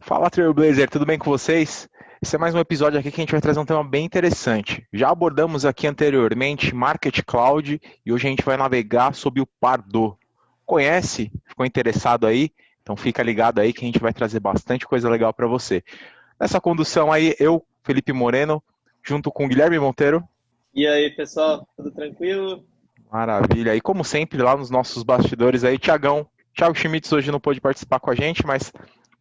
Fala, Trailblazer, tudo bem com vocês? Esse é mais um episódio aqui que a gente vai trazer um tema bem interessante. Já abordamos aqui anteriormente Market Cloud e hoje a gente vai navegar sobre o Pardot. Conhece? Ficou interessado aí? Então fica ligado aí que a gente vai trazer bastante coisa legal para você. Nessa condução aí, eu, Felipe Moreno, junto com o Guilherme Monteiro. E aí, pessoal, tudo tranquilo? Maravilha. E como sempre, lá nos nossos bastidores aí, Thiago Schmitz hoje não pôde participar com a gente, mas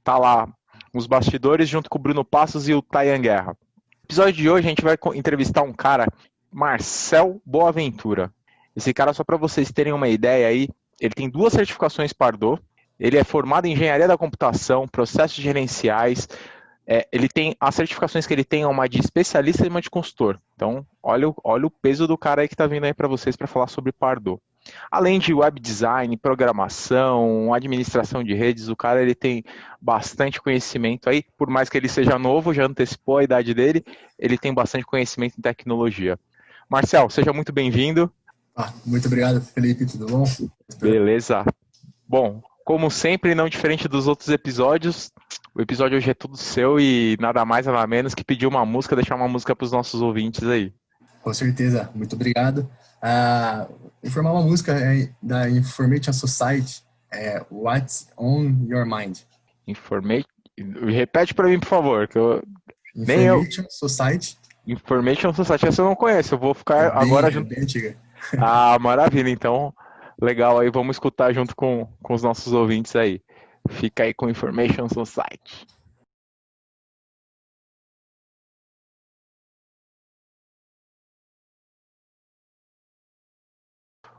tá lá nos bastidores junto com o Bruno Passos e o Tayan Guerra. No episódio de hoje a gente vai entrevistar um cara, Marcel Boaventura. Esse cara, só para vocês terem uma ideia aí, ele tem 2 certificações Pardot, ele é formado em engenharia da computação, processos gerenciais, ele tem, as certificações que ele tem é uma de especialista e uma de consultor. Então, olha o peso do cara aí que está vindo aí para vocês para falar sobre Pardot. Além de web design, programação, administração de redes, o cara ele tem bastante conhecimento aí, por mais que ele seja novo, já antecipou a idade dele, ele tem bastante conhecimento em tecnologia. Marcel, seja muito bem-vindo. Muito obrigado, Felipe, tudo bom? Beleza. Bom, como sempre, não diferente dos outros episódios, o episódio hoje é tudo seu e nada mais, nada menos que pedir uma música, deixar uma música para os nossos ouvintes aí. Com certeza, muito obrigado. Informar uma música da Information Society, What's on Your Mind? Repete para mim, por favor, que eu... Information Society. Information Society, essa eu não conheço, eu vou ficar agora junto. Bem antiga. Maravilha, então, legal aí, vamos escutar junto com os nossos ouvintes aí. Fica aí com Information Society.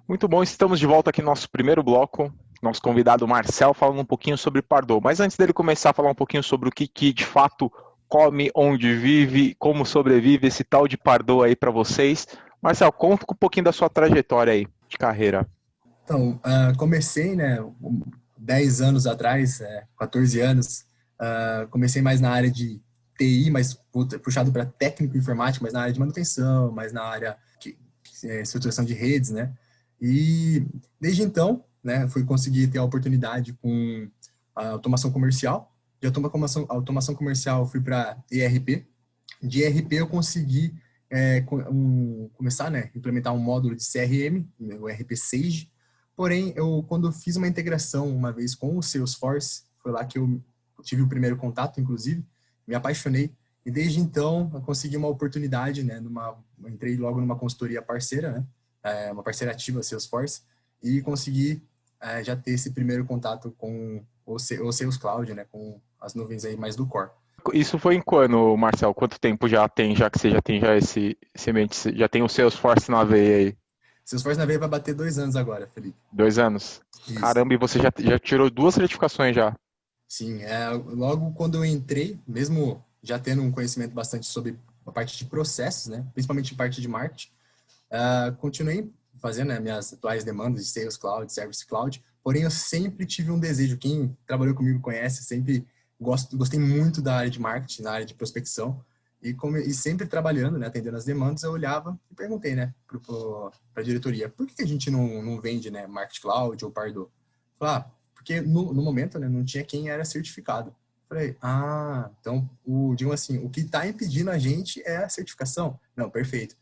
Muito bom, estamos de volta aqui no nosso primeiro bloco. Nosso convidado Marcel falando um pouquinho sobre Pardot. Mas antes dele começar a falar um pouquinho sobre o que de fato come, onde vive, como sobrevive esse tal de Pardot aí para vocês. Marcel, conta um pouquinho da sua trajetória aí de carreira. Então, comecei, 10 anos atrás, 14 anos, comecei mais na área de TI, mas puxado para técnico informático, mas na área de manutenção, mais na área de estruturação de redes, né? E desde então, fui conseguir ter a oportunidade com a automação comercial. De automação comercial, fui para ERP. De ERP, eu consegui começar, implementar um módulo de CRM, o ERP Sage. Porém, quando fiz uma integração uma vez com o Salesforce, foi lá que eu tive o primeiro contato, inclusive, me apaixonei. E desde então, eu consegui uma oportunidade, entrei logo numa consultoria parceira, uma parceira ativa, Salesforce, e consegui já ter esse primeiro contato com o Sales Cloud, com as nuvens aí mais do core. Isso foi em quando, Marcel? Quanto tempo já tem, já que você já tem esse ambiente, já tem o Salesforce na veia aí? Salesforce na veia vai bater 2 anos agora, Felipe. 2 anos? Isso. Caramba, e você já tirou 2 certificações já? Sim, logo quando eu entrei, mesmo já tendo um conhecimento bastante sobre a parte de processos, principalmente parte de marketing, continuei fazendo minhas atuais demandas de Sales Cloud, Service Cloud, porém eu sempre tive um desejo, quem trabalhou comigo conhece, sempre gostei muito da área de marketing, na área de prospecção, e sempre trabalhando, atendendo as demandas, eu olhava e perguntei, para a diretoria, por que a gente não vende, Market Cloud ou Pardot? Falei, porque no momento, não tinha quem era certificado. Falei, então, digamos assim, o que está impedindo a gente é a certificação? Não, perfeito.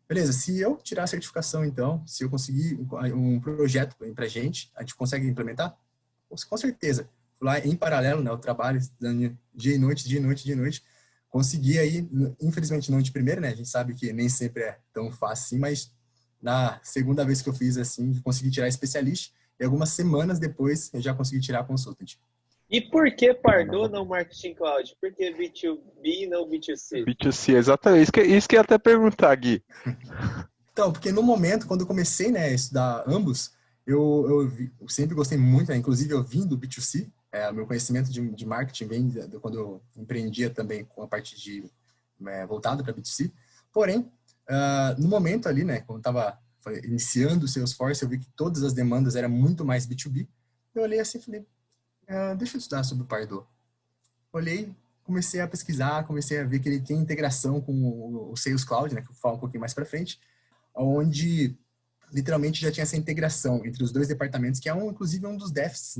Beleza, se eu tirar a certificação, então, se eu conseguir um projeto para a gente consegue implementar? Com certeza. Fui lá, em paralelo, eu trabalho dia e noite, dia e noite, dia e noite. Consegui aí, infelizmente não de primeira, a gente sabe que nem sempre é tão fácil assim, mas na segunda vez que eu fiz assim, consegui tirar especialista e algumas semanas depois eu já consegui tirar consultant. E por que Pardot não Marketing Cloud? Por que B2B e não B2C? B2C, exatamente. Isso que eu ia até perguntar, Gui. Então, porque no momento, quando eu comecei a estudar ambos, eu sempre gostei muito, inclusive eu vim do B2C, meu conhecimento de marketing vem de quando eu empreendia também com a parte de voltada para B2C. Porém, no momento ali, quando eu estava iniciando o Salesforce, eu vi que todas as demandas eram muito mais B2B. Eu olhei assim e falei, deixa eu estudar sobre o Pardot. Olhei, comecei a pesquisar, comecei a ver que ele tem integração com o Sales Cloud, que eu vou falar um pouquinho mais para frente, onde literalmente já tinha essa integração entre os dois departamentos, que inclusive um dos déficits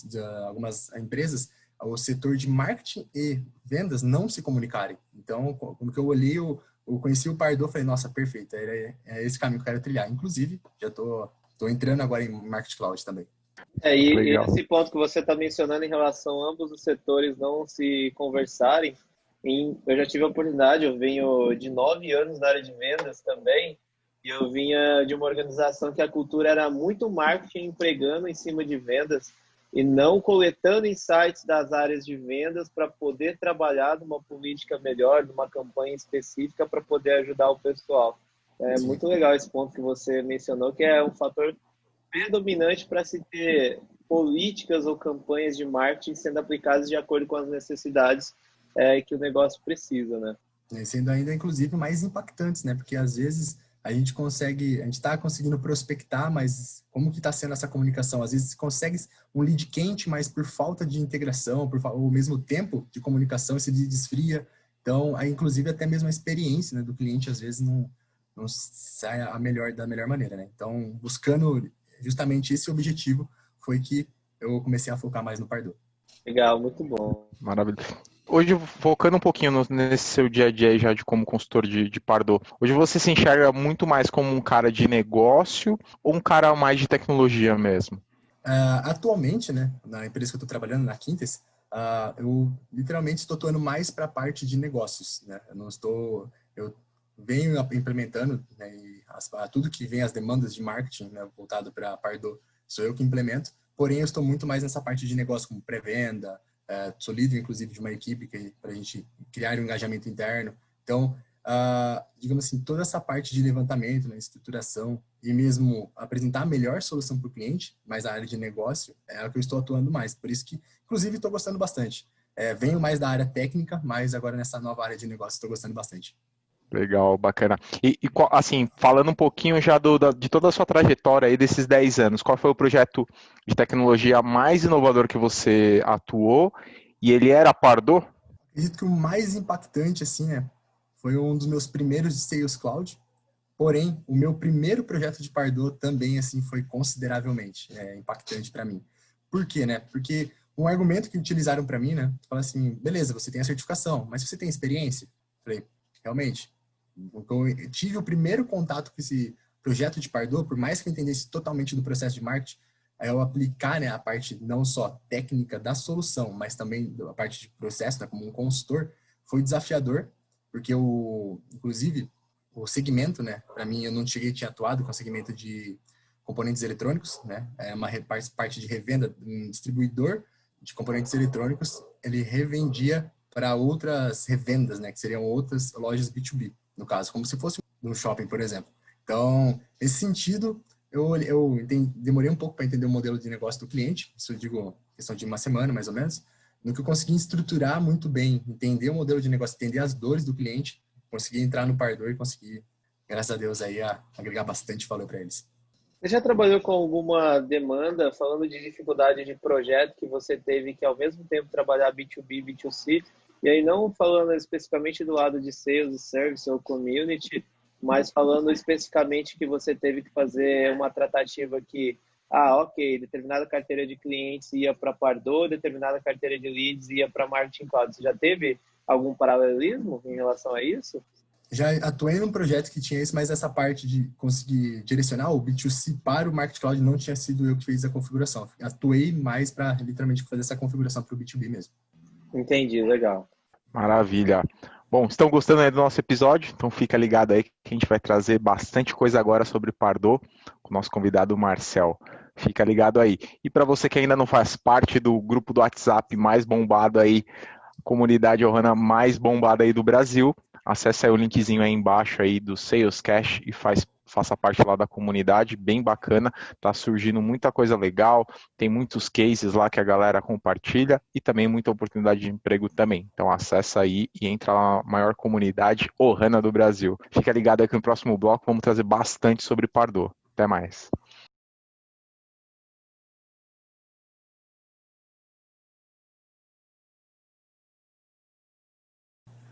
de algumas empresas, o setor de marketing e vendas não se comunicarem. Então, como que eu olhei, eu conheci o Pardot, falei, nossa, perfeito, é esse caminho que eu quero trilhar. Inclusive, já tô entrando agora em Marketing Cloud também. E esse ponto que você está mencionando em relação a ambos os setores não se conversarem, eu já tive a oportunidade, eu venho de 9 anos na área de vendas também, e eu vinha de uma organização que a cultura era muito marketing empregando em cima de vendas e não coletando insights das áreas de vendas para poder trabalhar numa política melhor, numa campanha específica para poder ajudar o pessoal. É Sim. muito legal esse ponto que você mencionou, que é um fator predominante para se ter políticas ou campanhas de marketing sendo aplicadas de acordo com as necessidades que o negócio precisa, né? Sendo ainda, inclusive, mais impactantes, né? Porque às vezes a gente está conseguindo prospectar, mas como que está sendo essa comunicação? Às vezes consegue um lead quente, mas por falta de integração, ou mesmo tempo de comunicação, esse lead esfria. Então, aí, inclusive, até mesmo a experiência, né, do cliente, às vezes, não sai da melhor maneira, né? Então, buscando justamente esse objetivo, foi que eu comecei a focar mais no Pardot. Legal, muito bom. Maravilha. Hoje, focando um pouquinho nesse seu dia a dia já de como consultor de Pardot, hoje você se enxerga muito mais como um cara de negócio ou um cara mais de tecnologia mesmo? Atualmente, né, na empresa que eu estou trabalhando, na Quintes, eu literalmente estou atuando mais para a parte de negócios, né? Eu venho implementando, né, tudo que vem as demandas de marketing, né, voltado para a Pardot, sou eu que implemento, porém eu estou muito mais nessa parte de negócio, como pré-venda, sou líder, inclusive, de uma equipe para a gente criar um engajamento interno. Então, digamos assim, toda essa parte de levantamento, né, estruturação e mesmo apresentar a melhor solução para o cliente, mas a área de negócio é a que eu estou atuando mais. Por isso que, inclusive, estou gostando bastante. Venho mais da área técnica, mas agora nessa nova área de negócio estou gostando bastante. Legal, bacana. E assim, falando um pouquinho já de toda a sua trajetória aí desses 10 anos, qual foi o projeto de tecnologia mais inovador que você atuou? E ele era Pardot? Acredito que o mais impactante, assim, né, foi um dos meus primeiros de Sales Cloud, porém, o meu primeiro projeto de Pardot também, assim, foi consideravelmente impactante para mim. Por quê, né? Porque um argumento que utilizaram para mim, né, fala assim, beleza, você tem a certificação, mas você tem experiência? Falei, realmente. Então, eu tive o primeiro contato com esse projeto de Pardot, por mais que eu entendesse totalmente do processo de marketing, eu aplicar, né, a parte não só técnica da solução, mas também a parte de processo, né, como um consultor, foi desafiador, porque inclusive, o segmento, né, para mim, eu não tinha atuado com o segmento de componentes eletrônicos, né, é uma parte de revenda, um distribuidor de componentes eletrônicos, ele revendia para outras revendas, né, que seriam outras lojas B2B, no caso, como se fosse um shopping, por exemplo. Então, nesse sentido, demorei um pouco para entender o modelo de negócio do cliente, isso eu digo, questão de uma semana, mais ou menos, no que eu consegui estruturar muito bem, entender o modelo de negócio, entender as dores do cliente, consegui entrar no Pardot e consegui, graças a Deus, aí, agregar bastante valor para eles. Você já trabalhou com alguma demanda, falando de dificuldade de projeto que você teve que, ao mesmo tempo, trabalhar B2B, B2C, e aí não falando especificamente do lado de sales, service ou community, mas falando especificamente que você teve que fazer uma tratativa que, ok, determinada carteira de clientes ia para Pardot, determinada carteira de leads ia para Marketing Cloud. Você já teve algum paralelismo em relação a isso? Já atuei num projeto que tinha isso, mas essa parte de conseguir direcionar o B2C para o Marketing Cloud não tinha sido eu que fiz a configuração. Atuei mais para literalmente fazer essa configuração para o B2B mesmo. Entendi, legal. Maravilha. Bom, estão gostando aí do nosso episódio? Então fica ligado aí que a gente vai trazer bastante coisa agora sobre Pardot com o nosso convidado Marcel. Fica ligado aí. E para você que ainda não faz parte do grupo do WhatsApp mais bombado aí, comunidade Ohana mais bombada aí do Brasil, acesse aí o linkzinho aí embaixo aí do Sales Cash e faça parte lá da comunidade, bem bacana, tá surgindo muita coisa legal, tem muitos cases lá que a galera compartilha e também muita oportunidade de emprego também. Então acessa aí e entra na maior comunidade Ohana do Brasil. Fica ligado aí que no próximo bloco vamos trazer bastante sobre Pardot. Até mais.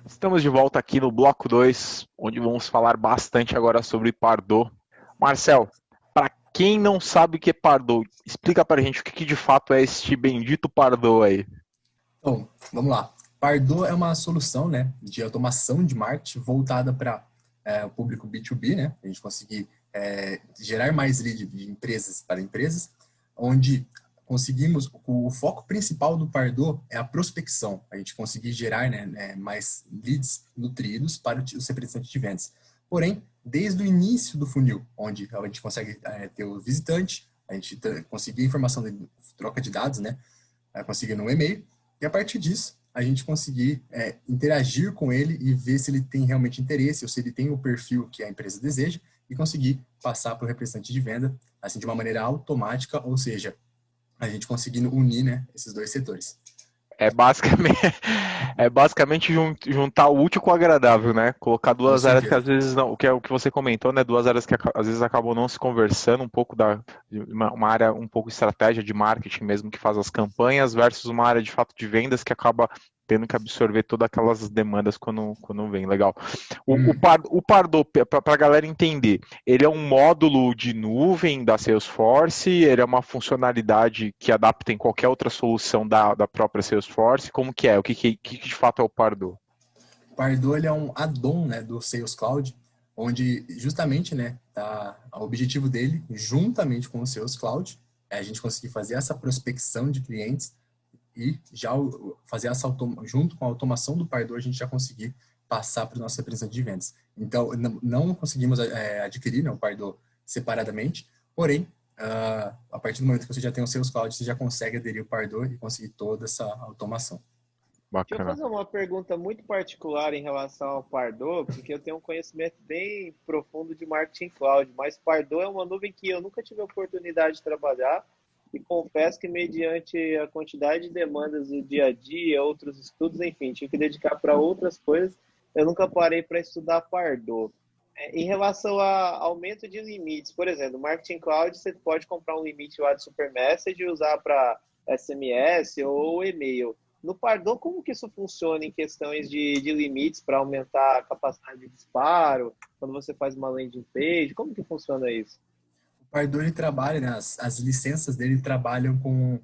Estamos de volta aqui no bloco 2, onde vamos falar bastante agora sobre Pardot. Marcel, para quem não sabe o que é Pardot, explica para a gente o que de fato é este bendito Pardot aí. Bom, vamos lá. Pardot é uma solução, né, de automação de marketing voltada para o público B2B, né? A gente conseguir gerar mais lead de empresas para empresas, onde conseguimos, o foco principal do Pardot é a prospecção. A gente conseguir gerar, né, mais leads nutridos para os representantes de vendas. Porém, desde o início do funil, onde a gente consegue ter o visitante, a gente conseguir informação de troca de dados, né, conseguindo um e-mail, e a partir disso, a gente conseguir interagir com ele e ver se ele tem realmente interesse ou se ele tem o perfil que a empresa deseja e conseguir passar para o representante de venda, assim, de uma maneira automática, ou seja, a gente conseguindo unir, né, esses dois setores. É basicamente, juntar o útil com o agradável, né? Colocar duas áreas que às vezes não, que é o que você comentou, né? Duas áreas que às vezes acabam não se conversando, um pouco uma área um pouco estratégia de marketing mesmo que faz as campanhas versus uma área de fato de vendas que acaba tendo que absorver todas aquelas demandas quando vem. Legal. O Pardot, para a galera entender, ele é um módulo de nuvem da Salesforce, ele é uma funcionalidade que adapta em qualquer outra solução da própria Salesforce, como que é? O que de fato é o Pardot? O Pardot ele é um add-on, né, do Sales Cloud, onde justamente, né, o objetivo dele, juntamente com o Sales Cloud, é a gente conseguir fazer essa prospecção de clientes e já fazer junto com a automação do Pardot, a gente já conseguir passar para o nosso representante de vendas. Então, não conseguimos adquirir, né, o Pardot separadamente, porém, a partir do momento que você já tem o Sales Cloud, você já consegue aderir ao Pardot e conseguir toda essa automação. Bacana. Deixa eu fazer uma pergunta muito particular em relação ao Pardot, porque eu tenho um conhecimento bem profundo de marketing cloud, mas Pardot é uma nuvem que eu nunca tive a oportunidade de trabalhar e confesso que mediante a quantidade de demandas do dia a dia, outros estudos, enfim, tive que dedicar para outras coisas, eu nunca parei para estudar Pardot. Em relação a aumento de limites, por exemplo, Marketing Cloud, você pode comprar um limite lá de Super Message e usar para SMS ou e-mail. No Pardot, como que isso funciona em questões de limites para aumentar a capacidade de disparo, quando você faz uma landing page, como que funciona isso? O Pardot ele trabalha, né, as licenças dele trabalham com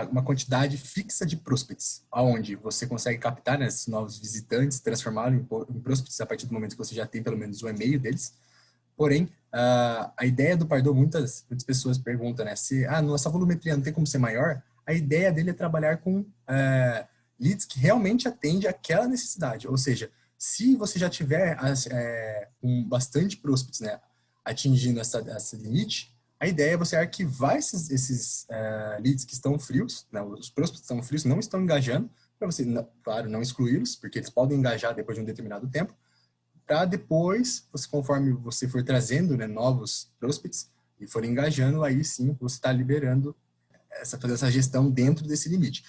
uma quantidade fixa de prospects, aonde você consegue captar, né, esses novos visitantes, transformá-los em prospects a partir do momento que você já tem pelo menos o e-mail deles. Porém, a ideia do Pardot, muitas pessoas perguntam, né, se nossa volumetria não tem como ser maior. A ideia dele é trabalhar com leads que realmente atendem aquela necessidade. Ou seja, se você já tiver bastante prospects, né, atingindo essa limite, a ideia é você arquivar esses leads que estão frios, né, os prospects que estão frios não estão engajando, para você, claro, não excluí-los, porque eles podem engajar depois de um determinado tempo, para depois, conforme você for trazendo, né, novos prospects e for engajando, aí sim você está liberando fazer essa gestão dentro desse limite.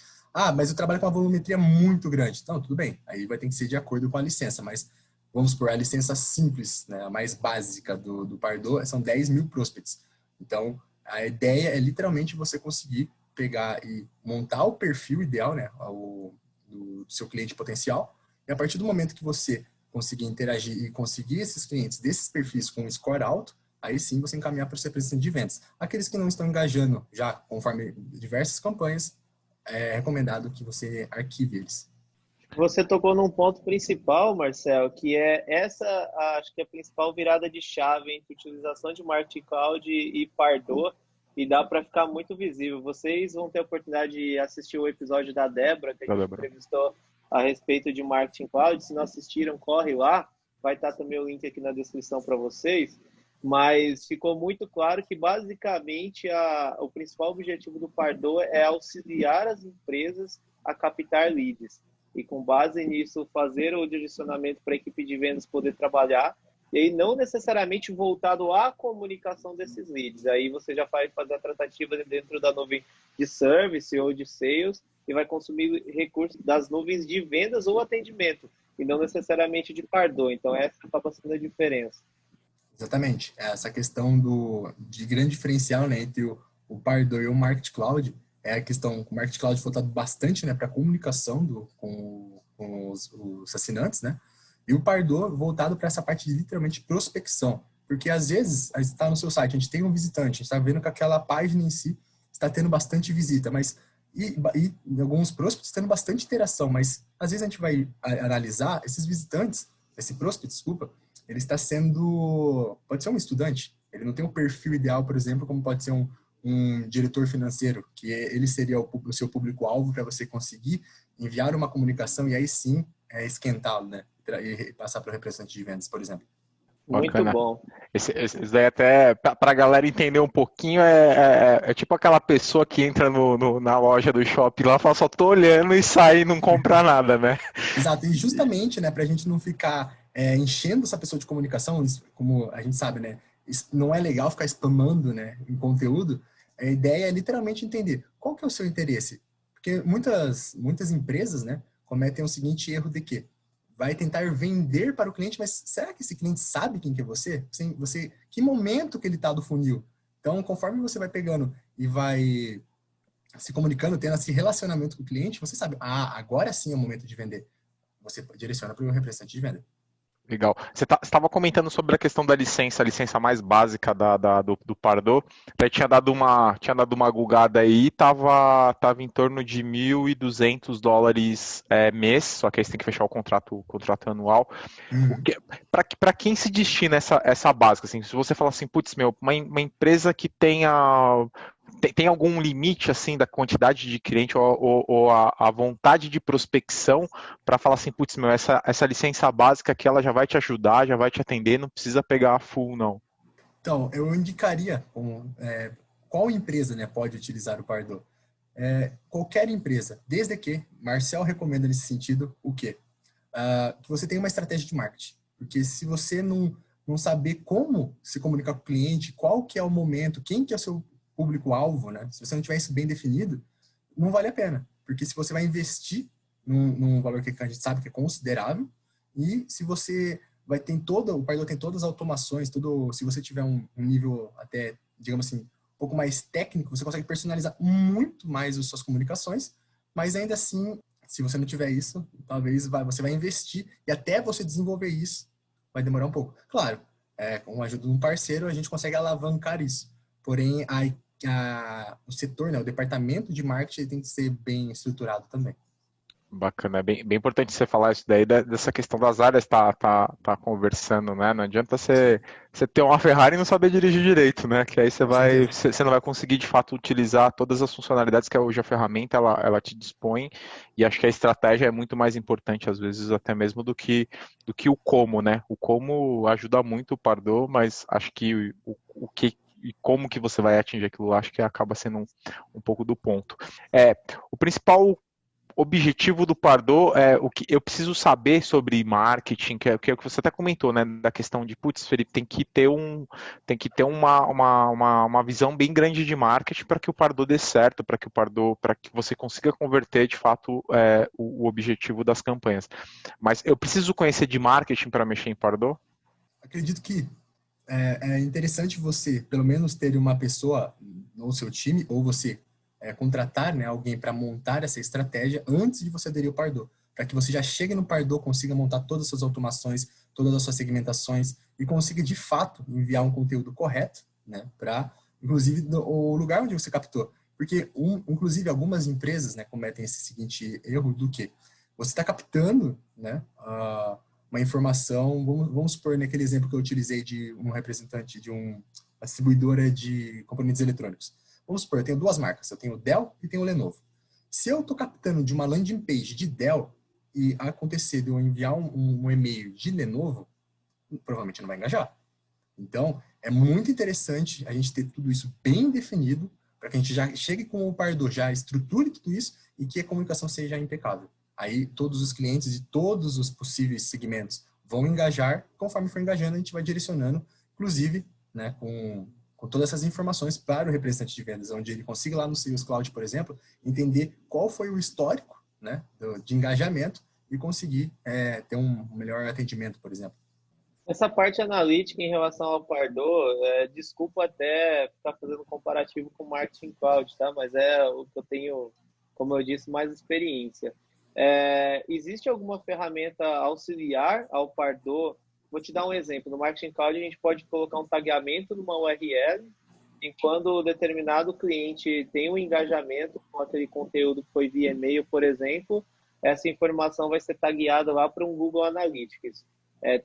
Mas eu trabalho com uma volumetria muito grande. Então, tudo bem. Aí vai ter que ser de acordo com a licença. Mas, vamos supor, a licença simples, né, a mais básica do Pardot, são 10 mil prospects. Então, a ideia é literalmente você conseguir pegar e montar o perfil ideal, né, do seu cliente potencial. E a partir do momento que você conseguir interagir e conseguir esses clientes desses perfis com um score alto, aí sim você encaminhar para o seu representante de vendas. Aqueles que não estão engajando já conforme diversas campanhas, é recomendado que você arquive eles. Você tocou num ponto principal, Marcel, que é acho que é a principal virada de chave entre utilização de Marketing Cloud e Pardot, e dá para ficar muito visível. Vocês vão ter a oportunidade de assistir o episódio da Débora, que a gente entrevistou a respeito de Marketing Cloud. Se não assistiram, corre lá. Vai estar também o link aqui na descrição para vocês. Mas ficou muito claro que, basicamente, o principal objetivo do Pardot é auxiliar as empresas a captar leads. E, com base nisso, fazer o direcionamento para a equipe de vendas poder trabalhar. E aí, não necessariamente voltado à comunicação desses leads. Aí você já vai fazer a tratativa dentro da nuvem de service ou de sales e vai consumir recursos das nuvens de vendas ou atendimento, e não necessariamente de Pardot. Então, essa acaba sendo a diferença. Exatamente. Essa questão de grande diferencial, né, entre o Pardot e o Marketing Cloud é a questão que o Marketing Cloud voltado bastante, né, para a comunicação com os assinantes, né, e o Pardot voltado para essa parte de literalmente prospecção. Porque às vezes está no seu site, a gente tem um visitante, a gente está vendo que aquela página em si está tendo bastante visita, mas e alguns prospects tendo bastante interação, mas às vezes a gente vai analisar esses visitantes, esse prospect, desculpa, ele está sendo, pode ser um estudante, ele não tem um perfil ideal, por exemplo, como pode ser um diretor financeiro, que ele seria o seu público-alvo para você conseguir enviar uma comunicação e aí sim esquentá-lo, né? E passar para o representante de vendas, por exemplo. Muito bom. Esse daí até, pra galera entender um pouquinho, é tipo aquela pessoa que entra na loja do shopping lá e fala, só tô olhando e sai e não compra nada, né? Exato, e justamente, né, pra gente não ficar enchendo essa pessoa de comunicação, como a gente sabe, né, não é legal ficar spamando, né, em conteúdo, a ideia é literalmente entender qual que é o seu interesse. Porque muitas empresas, né, cometem o seguinte erro de que vai tentar vender para o cliente, mas será que esse cliente sabe quem que é você? Que momento que ele está do funil? Então, conforme você vai pegando e vai se comunicando, tendo esse relacionamento com o cliente, você sabe, agora sim é o momento de vender. Você direciona para o representante de venda. Legal. Você estava comentando sobre a questão da licença, a licença mais básica do Pardot. Até tinha dado uma gulgada aí, tava em torno de $1.200 mês, só que aí você tem que fechar o contrato anual. Uhum. Para quem se destina essa básica? Assim, se você falar assim, putz, uma empresa que tem algum limite assim da quantidade de cliente ou a vontade de prospecção para falar assim, putz, essa licença básica que ela já vai te ajudar, já vai te atender, não precisa pegar a full, não. Então, eu indicaria qual empresa, né, pode utilizar o Pardot. Qualquer empresa, desde que Marcel recomenda nesse sentido o quê? Que você tenha uma estratégia de marketing. Porque se você não saber como se comunicar com o cliente, qual que é o momento, quem que é o seu público-alvo, né? Se você não tiver isso bem definido, não vale a pena. Porque se você vai investir num valor que a gente sabe que é considerável, e se você o Pardot tem todas as automações, se você tiver um nível até, digamos assim, um pouco mais técnico, você consegue personalizar muito mais as suas comunicações, mas ainda assim, se você não tiver isso, talvez você vai investir e até você desenvolver isso vai demorar um pouco. Claro, com a ajuda de um parceiro, a gente consegue alavancar isso. Porém, o setor, né, o departamento de marketing tem que ser bem estruturado também. Bacana, é bem importante você falar isso daí, dessa questão das áreas tá conversando, né? Não adianta você ter uma Ferrari e não saber dirigir direito, né? Que aí Com certeza. você não vai conseguir de fato utilizar todas as funcionalidades que hoje a ferramenta ela te dispõe, e acho que a estratégia é muito mais importante, às vezes, até mesmo do que o como, né? O como ajuda muito o Pardot, mas acho que o que e como que você vai atingir aquilo, acho que acaba sendo um pouco do ponto. O principal objetivo do Pardot é o que eu preciso saber sobre marketing, que é o que você até comentou, né, da questão de, putz, Felipe, tem que ter uma visão bem grande de marketing para que o Pardot dê certo, para que você consiga converter de fato o objetivo das campanhas. Mas eu preciso conhecer de marketing para mexer em Pardot? Acredito que é interessante você, pelo menos, ter uma pessoa no seu time, ou você contratar, né, alguém para montar essa estratégia antes de você aderir ao Pardot, para que você já chegue no Pardot, consiga montar todas as suas automações, todas as suas segmentações e consiga, de fato, enviar um conteúdo correto, né, para, inclusive, o lugar onde você captou. Porque, inclusive, algumas empresas, né, cometem esse seguinte erro do que você está captando, né, uma informação, vamos supor naquele exemplo que eu utilizei de um representante de uma distribuidora de componentes eletrônicos. Vamos supor, eu tenho duas marcas, eu tenho o Dell e tenho o Lenovo. Se eu estou captando de uma landing page de Dell e acontecer de eu enviar um e-mail de Lenovo, provavelmente não vai engajar. Então, é muito interessante a gente ter tudo isso bem definido para que a gente já chegue com o Pardot, já estruture tudo isso e que a comunicação seja impecável. Aí todos os clientes de todos os possíveis segmentos vão engajar, conforme for engajando a gente vai direcionando, inclusive, né, com todas essas informações para o representante de vendas, onde ele consiga lá no Sales Cloud, por exemplo, entender qual foi o histórico, né, de engajamento e conseguir ter um melhor atendimento, por exemplo. Essa parte analítica em relação ao Pardot, desculpa até ficar fazendo comparativo com o Marketing Cloud, tá? Mas é o que eu tenho, como eu disse, mais experiência. Existe alguma ferramenta auxiliar ao Pardot? Vou te dar um exemplo. No Marketing Cloud, a gente pode colocar um tagueamento numa URL e quando determinado cliente tem um engajamento com aquele conteúdo que foi via e-mail, por exemplo, essa informação vai ser tagueada lá para um Google Analytics.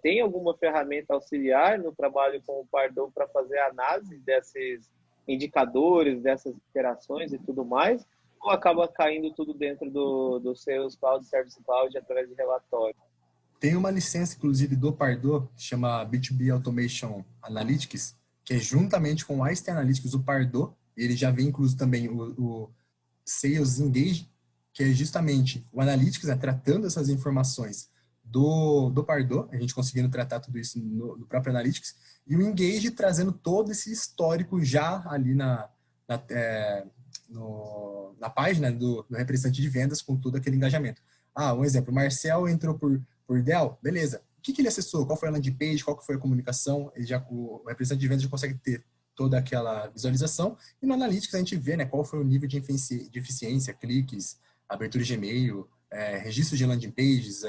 Tem alguma ferramenta auxiliar no trabalho com o Pardot para fazer a análise desses indicadores, dessas interações e tudo mais? Ou acaba caindo tudo dentro do Sales Cloud, Service Cloud, através de relatório? Tem uma licença, inclusive, do Pardot, que chama B2B Automation Analytics, que é juntamente com o Einstein Analytics, o Pardot, ele já vem incluso também o Sales Engage, que é justamente o Analytics, né, tratando essas informações do Pardot, a gente conseguindo tratar tudo isso no próprio Analytics, e o Engage trazendo todo esse histórico já ali na página do representante de vendas com todo aquele engajamento. Um exemplo, o Marcel entrou por Dell, beleza. O que ele acessou? Qual foi a landing page? Qual foi a comunicação? O representante de vendas já consegue ter toda aquela visualização. E no Analytics a gente vê, né, qual foi o nível de eficiência, cliques, abertura de e-mail, registro de landing pages,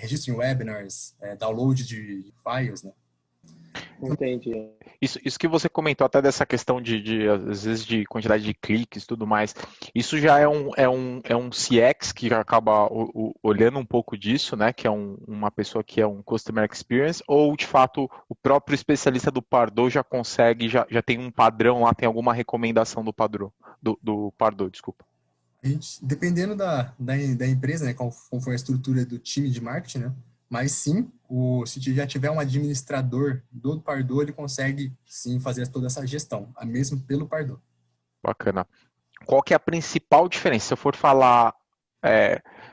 registro em webinars, download de files, né? Entendi. Isso que você comentou até dessa questão às vezes, de quantidade de cliques e tudo mais, isso já é um CX que acaba olhando um pouco disso, né? Que é uma pessoa que é um Customer Experience, ou de fato o próprio especialista do Pardot já consegue, já tem um padrão lá, tem alguma recomendação do Pardot, desculpa. Dependendo da empresa, né, como for a estrutura do time de marketing, né? Mas sim, se já tiver um administrador do Pardot, ele consegue sim fazer toda essa gestão, mesmo pelo Pardot. Bacana. Qual que é a principal diferença? Se eu for falar,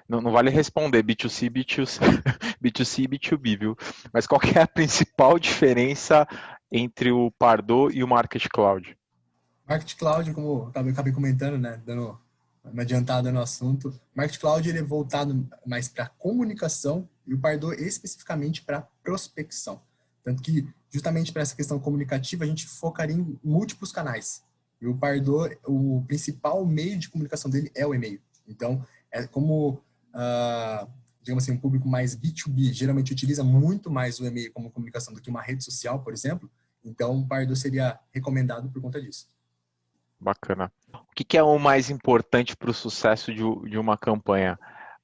não vale responder B2C, B2C e B2B, viu? Mas qual que é a principal diferença entre o Pardot e o Market Cloud? Market Cloud, como eu acabei comentando, né, dando uma adiantada no assunto, Market Cloud ele é voltado mais para comunicação e o Pardot especificamente para prospecção. Tanto que, justamente para essa questão comunicativa, a gente focaria em múltiplos canais. E o Pardot, o principal meio de comunicação dele é o e-mail. Então, como, digamos assim, um público mais B2B geralmente utiliza muito mais o e-mail como comunicação do que uma rede social, por exemplo, então o Pardot seria recomendado por conta disso. Bacana. O que é o mais importante para o sucesso de uma campanha?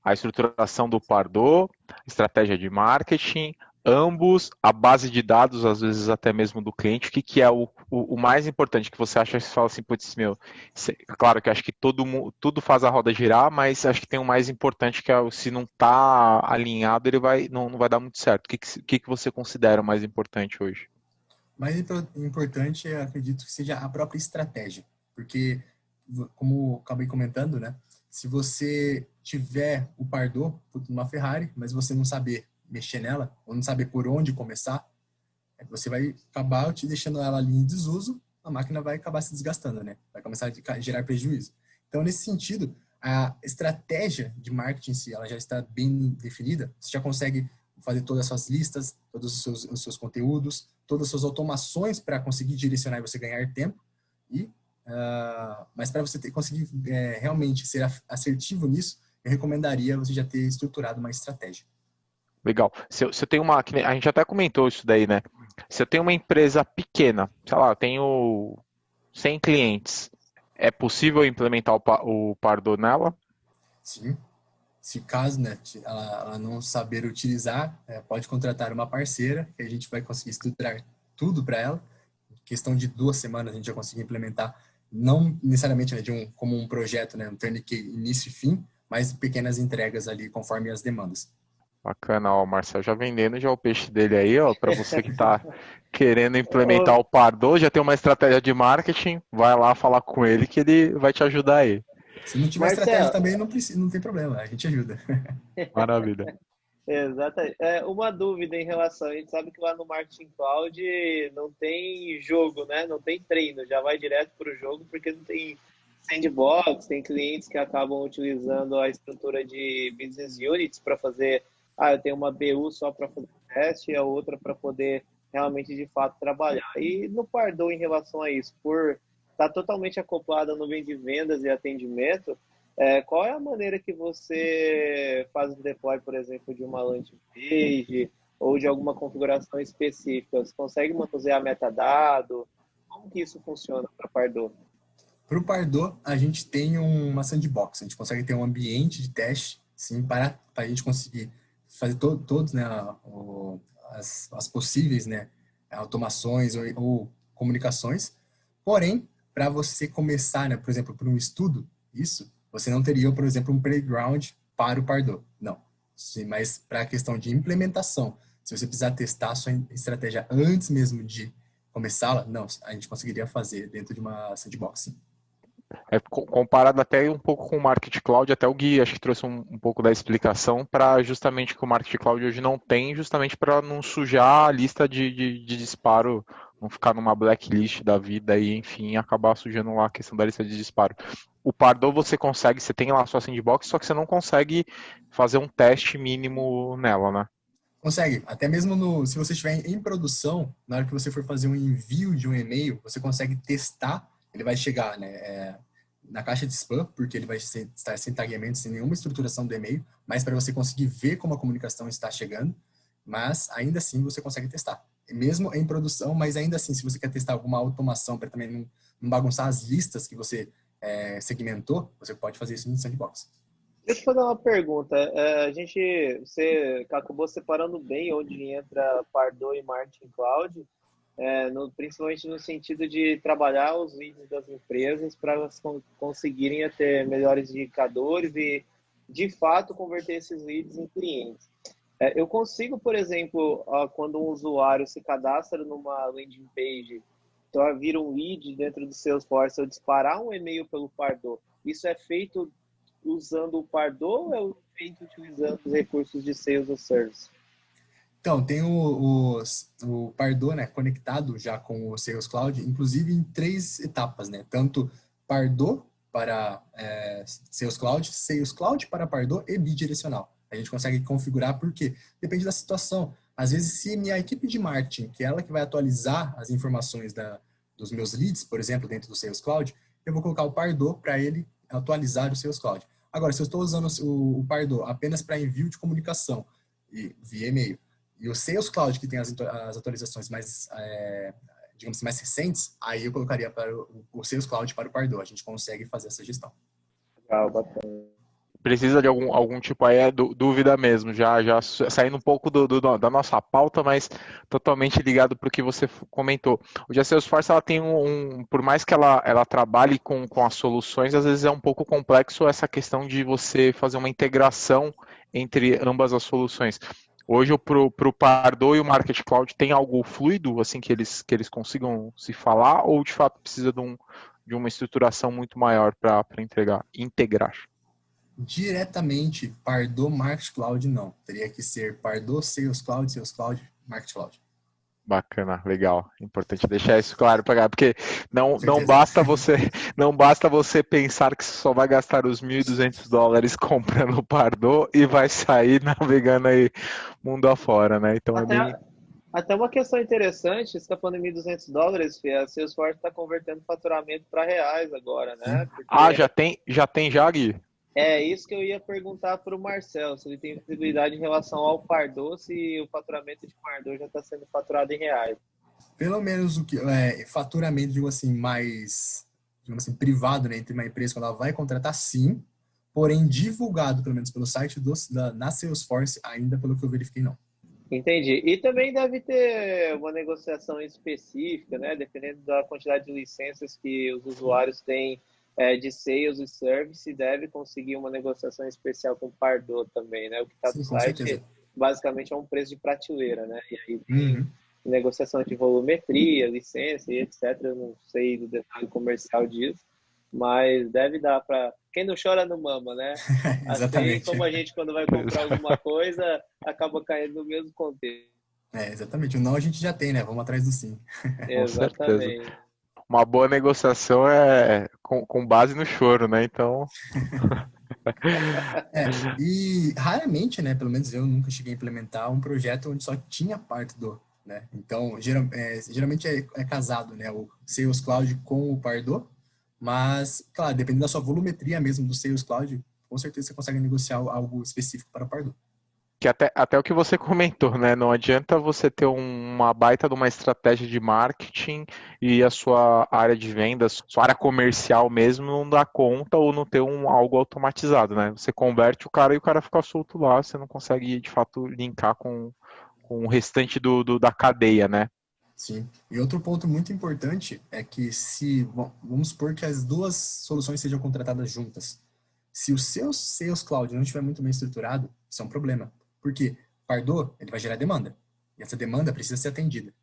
A estruturação do Pardot, estratégia de marketing, ambos, a base de dados, às vezes até mesmo do cliente. O que é o mais importante que você acha que você fala assim, putz, claro que acho que tudo faz a roda girar, mas acho que tem o mais importante que é se não está alinhado, ele não vai dar muito certo. O que você considera o mais importante hoje? Mais importante, eu acredito que seja a própria estratégia, porque, como acabei comentando, né, se você tiver o Pardot numa Ferrari, mas você não saber mexer nela, ou não saber por onde começar, você vai acabar te deixando ela ali em desuso, a máquina vai acabar se desgastando, né? Vai começar a gerar prejuízo. Então, nesse sentido, a estratégia de marketing em si, ela já está bem definida, você já consegue fazer todas as suas listas, todos os seus conteúdos, todas as suas automações para conseguir direcionar e você ganhar tempo. Mas para você conseguir realmente ser assertivo nisso, eu recomendaria você já ter estruturado uma estratégia. Legal. Se eu tenho a gente até comentou isso daí, né? Se eu tenho uma empresa pequena, sei lá, eu tenho 100 clientes, é possível implementar o Pardot nela? Sim. Se caso, né, ela não saber utilizar, pode contratar uma parceira, que a gente vai conseguir estruturar tudo para ela. Em questão de 2 semanas a gente já consegue implementar, não necessariamente, né, como um projeto, né, um turnkey início e fim, mas pequenas entregas ali conforme as demandas. Bacana, ó, o Marcel já vendendo já o peixe dele aí, ó, para você que está querendo implementar o Pardot, já tem uma estratégia de marketing, vai lá falar com ele que ele vai te ajudar aí. Se não tiver Marcel, estratégia também, não tem problema, a gente ajuda. Maravilha. Exatamente. Uma dúvida em relação, a gente sabe que lá no Marketing Cloud não tem jogo, né? Não tem treino, já vai direto para o jogo, porque não tem sandbox, tem clientes que acabam utilizando a estrutura de business units para fazer, eu tenho uma BU só para fazer teste e a outra para poder realmente, de fato, trabalhar. E no Pardot, em relação a isso, por estar totalmente acoplada no nuvem de vendas e atendimento, qual é a maneira que você faz o deploy, por exemplo, de uma landing page ou de alguma configuração específica? Você consegue manusear metadado Como que isso funciona para Pardot? Para o Pardot, a gente tem uma sandbox, a gente consegue ter um ambiente de teste, sim, para a gente conseguir fazer todos, né, as possíveis, né, automações ou comunicações. Porém, para você começar, né, por exemplo, por um estudo, você não teria, por exemplo, um playground para o Pardot. Não. Sim, mas para a questão de implementação, se você precisar testar a sua estratégia antes mesmo de começá-la, não, a gente conseguiria fazer dentro de uma sandbox, sim. Comparado até um pouco com o Market Cloud, até o Gui acho que trouxe um pouco da explicação para justamente que o Market Cloud hoje não tem, justamente para não sujar a lista de disparo, não ficar numa blacklist da vida e, enfim, acabar sujando lá a questão da lista de disparo. O Pardot você consegue, você tem lá a sua sandbox, só que você não consegue fazer um teste mínimo nela, né? Consegue. Até mesmo se você estiver em produção, na hora que você for fazer um envio de um e-mail, você consegue testar, ele vai chegar, né, na caixa de spam, porque ele vai estar sem tagueamento, sem nenhuma estruturação do e-mail, mas para você conseguir ver como a comunicação está chegando, mas ainda assim você consegue testar. Mesmo em produção, mas ainda assim, se você quer testar alguma automação para também não bagunçar as listas que você segmentou, você pode fazer isso no sandbox. Deixa eu fazer uma pergunta. Você acabou separando bem onde entra Pardot e Marketing Cloud, principalmente no sentido de trabalhar os leads das empresas para elas conseguirem ter melhores indicadores e, de fato, converter esses leads em clientes. Eu consigo, por exemplo, quando um usuário se cadastra numa landing page, então vira um lead dentro do Salesforce, eu disparar um e-mail pelo Pardot, isso é feito usando o Pardot ou é feito utilizando os recursos de Sales ou Service? Então, tem o Pardot, né, conectado já com o Sales Cloud, inclusive em 3 etapas, né? Tanto Pardot para Sales Cloud para Pardot e bidirecional. A gente consegue configurar porque depende da situação. Às vezes, se minha equipe de marketing, que é ela que vai atualizar as informações dos meus leads, por exemplo, dentro do Sales Cloud, eu vou colocar o Pardot para ele atualizar o Sales Cloud. Agora, se eu estou usando o Pardot apenas para envio de comunicação via e-mail, e o Sales Cloud, que tem as atualizações mais, digamos assim, mais recentes, aí eu colocaria para o Sales Cloud para o Pardot. A gente consegue fazer essa gestão. Legal, bacana. Precisa de algum tipo aí, dúvida mesmo, já saindo um pouco da nossa pauta, mas totalmente ligado para o que você comentou. Hoje a Salesforce, ela tem por mais que ela trabalhe com as soluções, às vezes é um pouco complexo essa questão de você fazer uma integração entre ambas as soluções. Hoje, para o Pardot e o Market Cloud, tem algo fluido, assim, que eles consigam se falar, ou de fato precisa de uma estruturação muito maior para integrar? Diretamente, Pardot Market Cloud, não. Teria que ser Pardot Sales Cloud, Market Cloud. Bacana, legal. Importante deixar isso claro para porque não basta você pensar que você só vai gastar os $1.200 comprando o Pardot e vai sair navegando aí mundo afora, né? Então Até uma questão interessante, você está falando em $1.200, Fê, a Salesforce está convertendo faturamento para reais agora, né? Porque já tem já, Gui? É isso que eu ia perguntar para o Marcel, se ele tem visibilidade em relação ao Pardot, se o faturamento de Pardot já está sendo faturado em reais. Pelo menos o que faturamento, digamos assim, mais, digamos assim, privado, né, entre uma empresa quando ela vai contratar, sim. Porém, divulgado, pelo menos pelo site na Salesforce, ainda pelo que eu verifiquei, não. Entendi. E também deve ter uma negociação específica, né? Dependendo da quantidade de licenças que os usuários têm de sales e service, deve conseguir uma negociação especial com o Pardot também, né? O que está no site certeza. basicamente é um preço de prateleira, né? E aí tem negociação de volumetria, licença e etc. Eu não sei do detalhe comercial disso, mas deve dar para... Quem não chora não mama, né? Assim como a gente, quando vai comprar alguma coisa, acaba caindo no mesmo contexto. Exatamente. O não a gente já tem, né? Vamos atrás do sim. Exatamente. Uma boa negociação é com base no choro, né? Então... E raramente, né? Pelo menos eu nunca cheguei a implementar um projeto onde só tinha Pardot, né? Então, geralmente é casado, né? O Sales Cloud com o Pardot, mas, claro, dependendo da sua volumetria mesmo do Sales Cloud, com certeza você consegue negociar algo específico para o Pardot. que até o que você comentou, né? Não adianta você ter uma baita de uma estratégia de marketing e a sua área de vendas, sua área comercial mesmo, não dá conta ou não ter algo automatizado, né? Você converte o cara e o cara fica solto lá, você não consegue, de fato, linkar com o restante da cadeia, né? Sim. E outro ponto muito importante é que vamos supor que as duas soluções sejam contratadas juntas. Se o seu Sales Cloud não estiver muito bem estruturado, isso é um problema. Porque Pardot, ele vai gerar demanda. E essa demanda precisa ser atendida.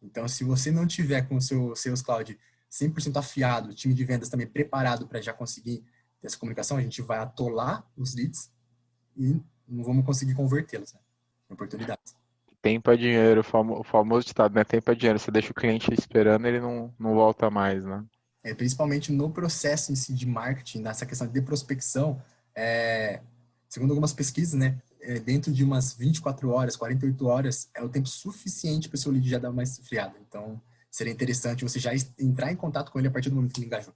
Então, se você não tiver com o seu Sales Cloud 100% afiado, o time de vendas também preparado para já conseguir ter essa comunicação, a gente vai atolar os leads e não vamos conseguir convertê-los, né, em oportunidades. Tempo é dinheiro, o famoso ditado, né? Tempo é dinheiro. Você deixa o cliente esperando, ele não volta mais, né? Principalmente no processo em si de marketing, nessa questão de prospecção, segundo algumas pesquisas, né, dentro de umas 24 horas, 48 horas, é o tempo suficiente para o seu lead já dar uma esfriada. Então, seria interessante você já entrar em contato com ele a partir do momento que ele engajou.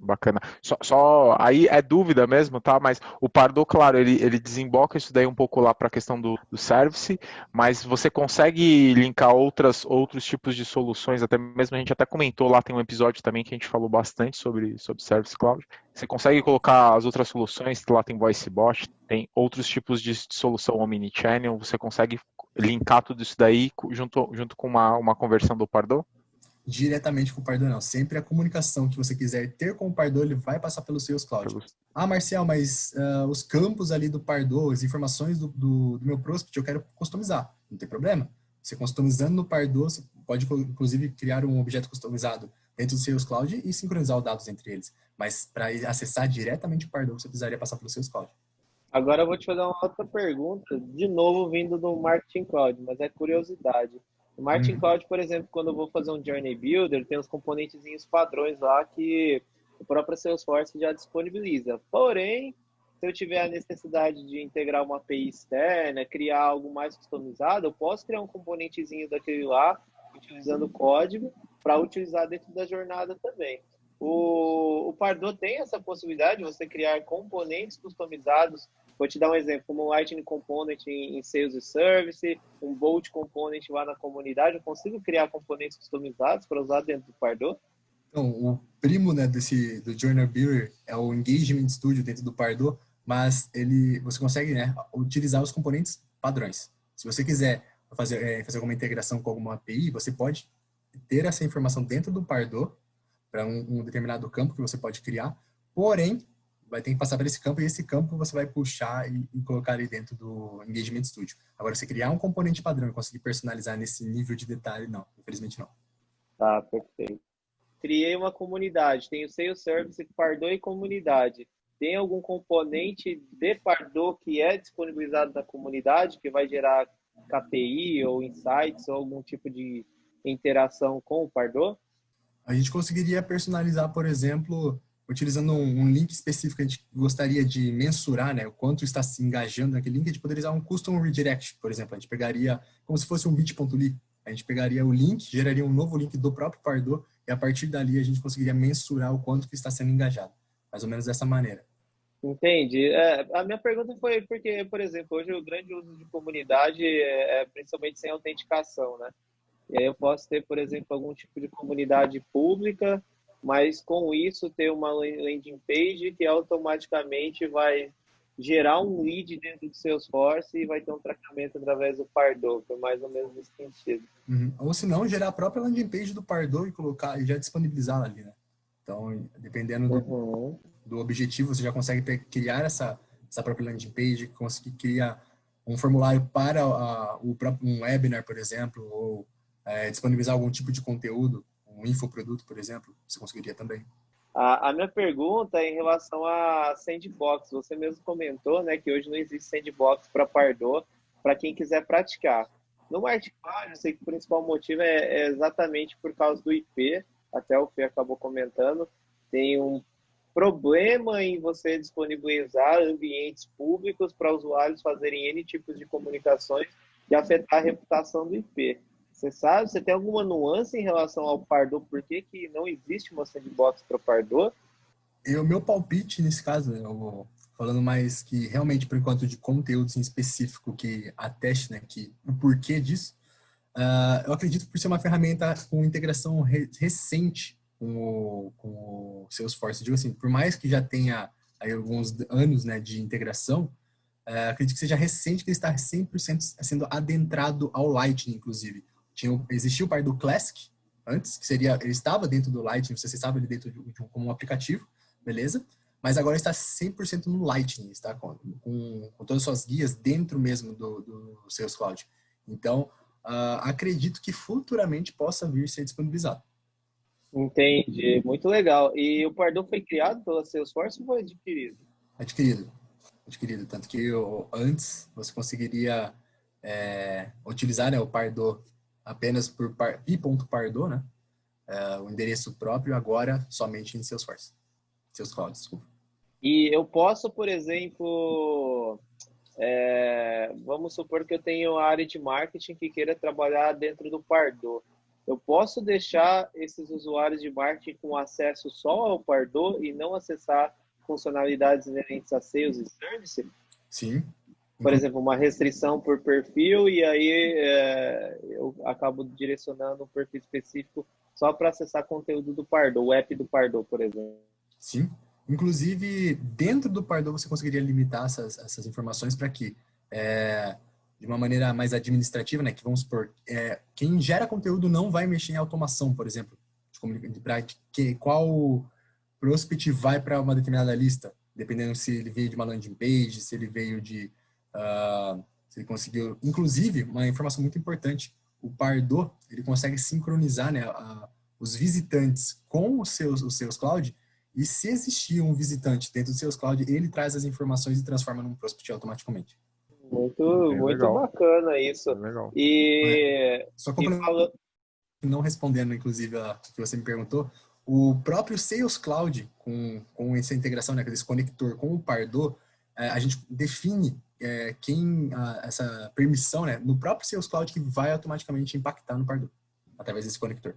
Bacana. Só aí é dúvida mesmo, tá? Mas o Pardot, claro, ele desemboca isso daí um pouco lá para a questão do service, mas você consegue linkar outros tipos de soluções, até mesmo a gente até comentou lá, tem um episódio também que a gente falou bastante sobre Service Cloud. Você consegue colocar as outras soluções, lá tem VoiceBot, tem outros tipos de solução omnichannel, você consegue linkar tudo isso daí junto com uma conversão do Pardot? Diretamente com o Pardot, não. Sempre a comunicação que você quiser ter com o Pardot, ele vai passar pelo Sales Cloud. Ah, Marcial, mas os campos ali do Pardot, as informações do meu prospect, eu quero customizar. Não tem problema. Você customizando no Pardot, você pode, inclusive, criar um objeto customizado dentro do Sales Cloud e sincronizar os dados entre eles. Mas para acessar diretamente o Pardot, você precisaria passar pelo Sales Cloud. Agora eu vou te fazer uma outra pergunta, de novo vindo do Marketing Cloud, mas é curiosidade. No Marketing Cloud, por exemplo, quando eu vou fazer um Journey Builder, tem os componentezinhos padrões lá que o próprio Salesforce já disponibiliza. Porém, se eu tiver a necessidade de integrar uma API externa, criar algo mais customizado, eu posso criar um componentezinho daquele lá, utilizando o código, para utilizar dentro da jornada também. O Pardot tem essa possibilidade de você criar componentes customizados. Vou te dar um exemplo, como um Lightning Component em Sales e Service, um Bolt Component lá na comunidade. Eu consigo criar componentes customizados para usar dentro do Pardot? Então, o primo, né, do Journey Builder é o Engagement Studio dentro do Pardot, mas você consegue, né, utilizar os componentes padrões. Se você quiser fazer alguma integração com alguma API, você pode ter essa informação dentro do Pardot para um determinado campo que você pode criar, porém, vai ter que passar por esse campo, e esse campo você vai puxar e colocar ali dentro do Engagement Studio. Agora, você criar um componente padrão e conseguir personalizar nesse nível de detalhe, não, infelizmente não. Tá, perfeito. Criei uma comunidade, tenho Sales Service, Pardot e comunidade. Tem algum componente de Pardot que é disponibilizado na comunidade, que vai gerar KPI ou insights ou algum tipo de interação com o Pardot? A gente conseguiria personalizar, por exemplo, utilizando um link específico que a gente gostaria de mensurar, né, o quanto está se engajando naquele link. A gente poderia usar um custom redirect, por exemplo. A gente pegaria, como se fosse um bit.ly, a gente pegaria o link, geraria um novo link do próprio Pardot e a partir dali a gente conseguiria mensurar o quanto que está sendo engajado. Mais ou menos dessa maneira. Entendi. A minha pergunta foi porque, por exemplo, hoje o grande uso de comunidade é principalmente sem autenticação, né? E aí eu posso ter, por exemplo, algum tipo de comunidade pública, mas com isso ter uma landing page que automaticamente vai gerar um lead dentro do Salesforce e vai ter um tratamento através do Pardot, foi mais ou menos nesse sentido. Ou se não, gerar a própria landing page do Pardot e colocar e já disponibilizá-la ali, né? Então, dependendo do objetivo, você já consegue criar essa própria landing page, conseguir criar um formulário para um webinar, por exemplo, ou disponibilizar algum tipo de conteúdo, um infoproduto, por exemplo, você conseguiria também. A minha pergunta é em relação a sandbox. Você mesmo comentou, né, que hoje não existe sandbox para Pardot, para quem quiser praticar. No Marketing Cloud, eu sei que o principal motivo é exatamente por causa do IP, até o Fê acabou comentando, tem um problema em você disponibilizar ambientes públicos para usuários fazerem N tipos de comunicações e afetar a reputação do IP. Você sabe, você tem alguma nuance em relação ao Pardot? Por que não existe uma sandbox para o Pardot? O meu palpite nesse caso, né, falando mais que realmente por enquanto de conteúdos em específico que ateste, né, que o porquê disso, eu acredito por ser uma ferramenta com integração recente com o Salesforce. Digo assim, por mais que já tenha aí alguns anos, né, de integração, acredito que seja recente que ele está 100% sendo adentrado ao Lightning, inclusive. Existia o Pardot Classic antes, que ele estava dentro do Lightning, você acessava ele dentro como um aplicativo, beleza? Mas agora está 100% no Lightning, está com todas as suas guias dentro mesmo do Sales Cloud. Então, acredito que futuramente possa vir a ser disponibilizado. Entendi, muito legal. E o Pardot foi criado pela Salesforce ou foi adquirido? Adquirido. Tanto que antes você conseguiria utilizar, né, o Pardot apenas por pi.pardot, né? O endereço próprio, agora somente em Salesforce. Sales Cloud, desculpa. E eu posso, por exemplo, vamos supor que eu tenho a área de marketing que queira trabalhar dentro do Pardot. Eu posso deixar esses usuários de marketing com acesso só ao Pardot e não acessar funcionalidades inerentes a Sales e Service? Sim. Por exemplo, uma restrição por perfil e aí eu acabo direcionando um perfil específico só para acessar conteúdo do Pardot, o app do Pardot, por exemplo. Sim. Inclusive, dentro do Pardot você conseguiria limitar essas informações para que, de uma maneira mais administrativa, né, que vamos supor, quem gera conteúdo não vai mexer em automação, por exemplo, para qual prospect vai para uma determinada lista, dependendo se ele veio de uma landing page, se ele veio de... se ele conseguiu... Inclusive, uma informação muito importante, o Pardot, ele consegue sincronizar, né, os visitantes com os seus cloud, e se existir um visitante dentro do Sales Cloud, ele traz as informações e transforma num prospect automaticamente. Muito bacana isso. Legal. Só não respondendo, inclusive, a que você me perguntou, o próprio Sales Cloud, com essa integração, né, esse conector com o Pardot, a gente define essa permissão, né, no próprio Sales Cloud que vai automaticamente impactar no Pardot, através desse conector.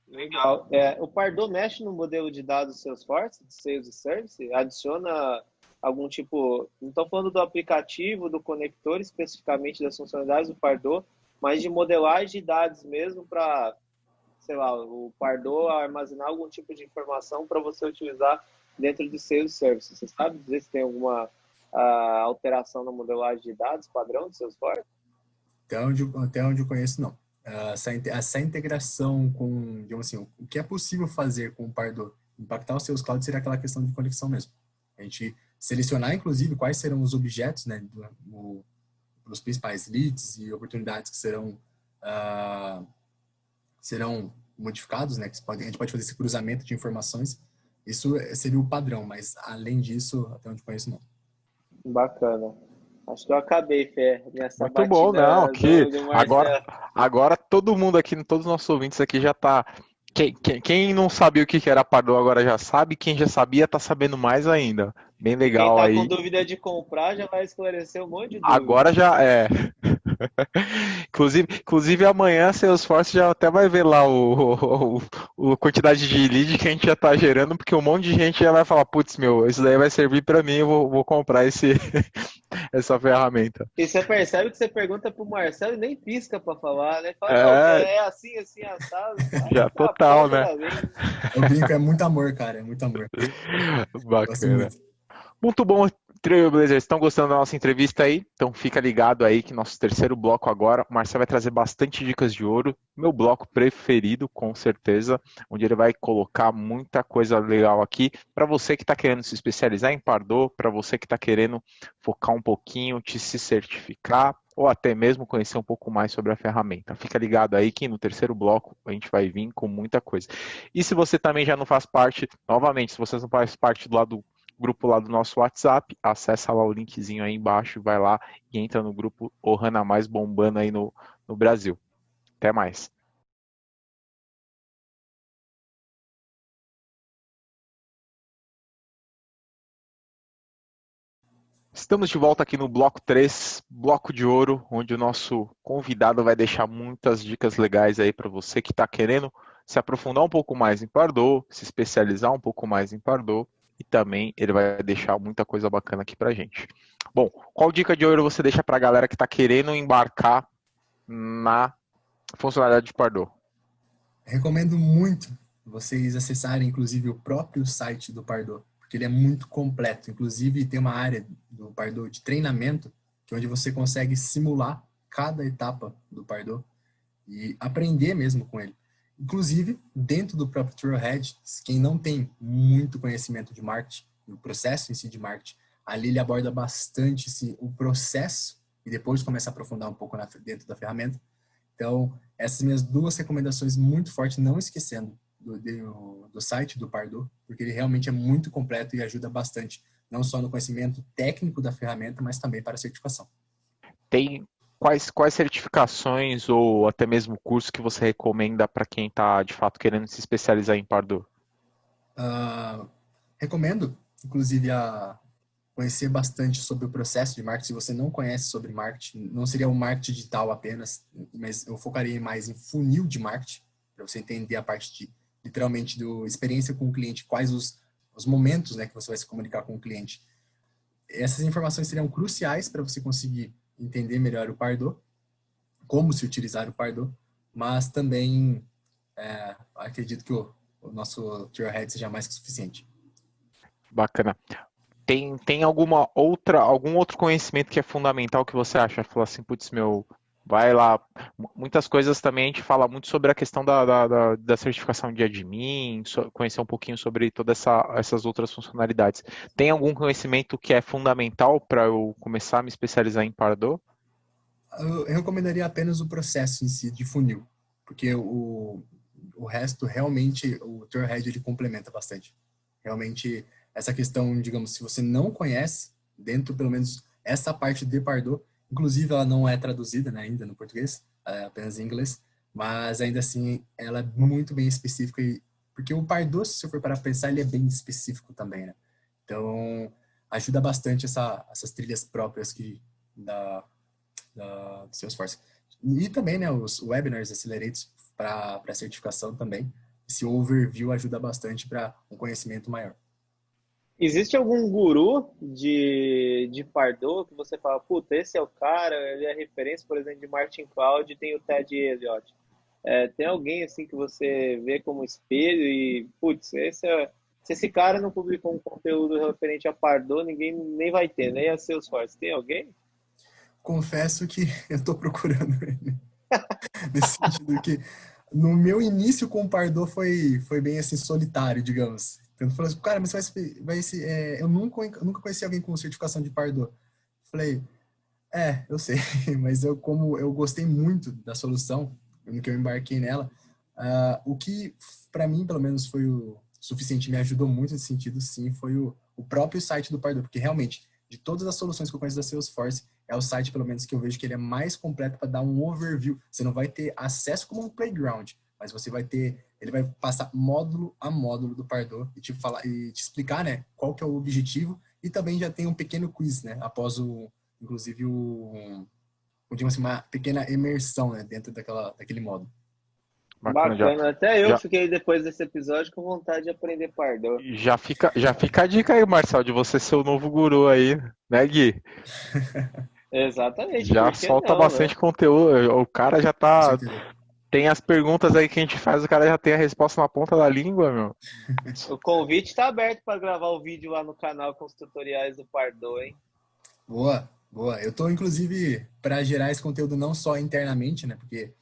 Legal. O Pardot mexe no modelo de dados Salesforce, de Sales e Service? Adiciona algum tipo... Não estou falando do aplicativo, do conector, especificamente das funcionalidades do Pardot, mas de modelagem de dados mesmo para, sei lá, o Pardot armazenar algum tipo de informação para você utilizar dentro do Sales e Service. Você sabe dizer se tem alguma alteração na modelagem de dados padrão do Salesforce? Até onde eu conheço, não. Essa integração com, digamos assim, o que é possível fazer com o Pardot impactar os seus clouds seria aquela questão de conexão mesmo. A gente selecionar, inclusive, quais serão os objetos, né, os principais leads e oportunidades que serão modificados, né, a gente pode fazer esse cruzamento de informações. Isso seria o padrão, mas além disso, até onde eu conheço, não. Bacana. Acho que eu acabei, Fê. Muito bom, não, que agora todo mundo aqui, todos os nossos ouvintes aqui já tá... Quem não sabia o que era Pardot agora já sabe, quem já sabia tá sabendo mais ainda. Bem legal aí. Quem tá com dúvida de comprar já vai esclarecer um monte de dúvida. Agora já é. Inclusive amanhã Salesforce já até vai ver lá a quantidade de lead que a gente já tá gerando, porque um monte de gente já vai falar, putz, isso daí vai servir para mim, eu vou comprar essa ferramenta. E você percebe que você pergunta pro Marcelo e nem pisca para falar, né? Fala, assim, assado. Já total, né? Eu brinco, é muito amor, cara, é muito amor. Bacana. Muito bom, Trailblazers. Estão gostando da nossa entrevista aí? Então fica ligado aí que nosso terceiro bloco agora, o Marcelo vai trazer bastante dicas de ouro, meu bloco preferido, com certeza, onde ele vai colocar muita coisa legal aqui para você que está querendo se especializar em Pardot, para você que está querendo focar um pouquinho, se certificar, ou até mesmo conhecer um pouco mais sobre a ferramenta. Fica ligado aí que no terceiro bloco a gente vai vir com muita coisa. E se você também já não faz parte, novamente, se você não faz parte do grupo lá do nosso WhatsApp, acessa lá o linkzinho aí embaixo, vai lá e entra no grupo Ohana Mais bombando aí no Brasil. Até mais. Estamos de volta aqui no bloco 3, bloco de ouro, onde o nosso convidado vai deixar muitas dicas legais aí para você que está querendo se aprofundar um pouco mais em Pardot, se especializar um pouco mais em Pardot, e também ele vai deixar muita coisa bacana aqui pra gente. Bom, qual dica de ouro você deixa pra galera que tá querendo embarcar na funcionalidade de Pardot? Recomendo muito vocês acessarem, inclusive, o próprio site do Pardot, porque ele é muito completo. Inclusive, tem uma área do Pardot de treinamento, que é onde você consegue simular cada etapa do Pardot e aprender mesmo com ele. Inclusive, dentro do próprio Trailhead, quem não tem muito conhecimento de marketing, o processo em si de marketing, ali ele aborda bastante o processo e depois começa a aprofundar um pouco dentro da ferramenta. Então, essas minhas duas recomendações muito fortes, não esquecendo do site do Pardot, porque ele realmente é muito completo e ajuda bastante, não só no conhecimento técnico da ferramenta, mas também para a certificação. Tem quais certificações ou até mesmo curso que você recomenda para quem está de fato querendo se especializar em Pardot? Recomendo, inclusive, conhecer bastante sobre o processo de marketing. Se você não conhece sobre marketing, não seria o marketing digital apenas, mas eu focaria mais em funil de marketing, para você entender a parte de, literalmente, do experiência com o cliente, quais os momentos, né, que você vai se comunicar com o cliente. Essas informações seriam cruciais para você conseguir entender melhor o Pardot, como se utilizar o Pardot, mas também acredito que o nosso Trailhead seja mais que suficiente. Bacana. Tem algum outro conhecimento que é fundamental que você acha? Fala assim, putz, vai lá. Muitas coisas também a gente fala muito sobre a questão da certificação de admin, conhecer um pouquinho sobre todas essas outras funcionalidades. Tem algum conhecimento que é fundamental para eu começar a me especializar em Pardot? Eu recomendaria apenas o processo em si de funil, porque o resto realmente o Trailhead ele complementa bastante. Realmente essa questão, digamos, se você não conhece dentro pelo menos essa parte de Pardot, inclusive ela não é traduzida, né, ainda no português, é apenas em inglês, mas ainda assim ela é muito bem específica porque o Pardot, se você for para pensar, ele é bem específico também, né? Então ajuda bastante essas trilhas próprias do Salesforce. E também, né, os webinars accelerated para certificação também. Esse overview ajuda bastante para um conhecimento maior. Existe algum guru de Pardot que você fala, puta, esse é o cara, ele é referência, por exemplo, de Martin Cloud, tem o Ted Elliott. Tem alguém assim que você vê como espelho e, putz, se esse cara não publicou um conteúdo referente a Pardot, ninguém nem vai ter, nem a Salesforce. Tem alguém? Confesso que eu estou procurando ele. Nesse sentido que no meu início com o Pardot foi bem assim solitário, digamos. Então, eu falei assim, cara, mas eu nunca conheci alguém com certificação de Pardot. Falei, eu sei, mas como eu gostei muito da solução, no que eu embarquei nela, o que para mim, pelo menos, foi o suficiente, me ajudou muito nesse sentido, sim, foi o próprio site do Pardot, porque realmente, de todas as soluções que eu conheço da Salesforce, é o site, pelo menos, que eu vejo que ele é mais completo para dar um overview. Você não vai ter acesso como um playground, mas você vai ter, ele vai passar módulo a módulo do Pardot e te falar e te explicar, né, qual que é o objetivo, e também já tem um pequeno quiz, né, após inclusive digamos assim, uma pequena imersão, né, dentro daquele módulo. Bacana, Bacana. Até eu já, fiquei, depois desse episódio, com vontade de aprender Pardot. já fica a dica aí, Marcel, de você ser o novo guru aí, né, Gui? Exatamente, Já por que solta não, né? bastante conteúdo. O cara já Com tá. certeza. Tem as perguntas aí que a gente faz, o cara já tem a resposta na ponta da língua, meu. O convite está aberto para gravar o vídeo lá no canal com os tutoriais do Pardot, hein? Boa, boa. Eu estou, inclusive, para gerar esse conteúdo não só internamente, né? Porque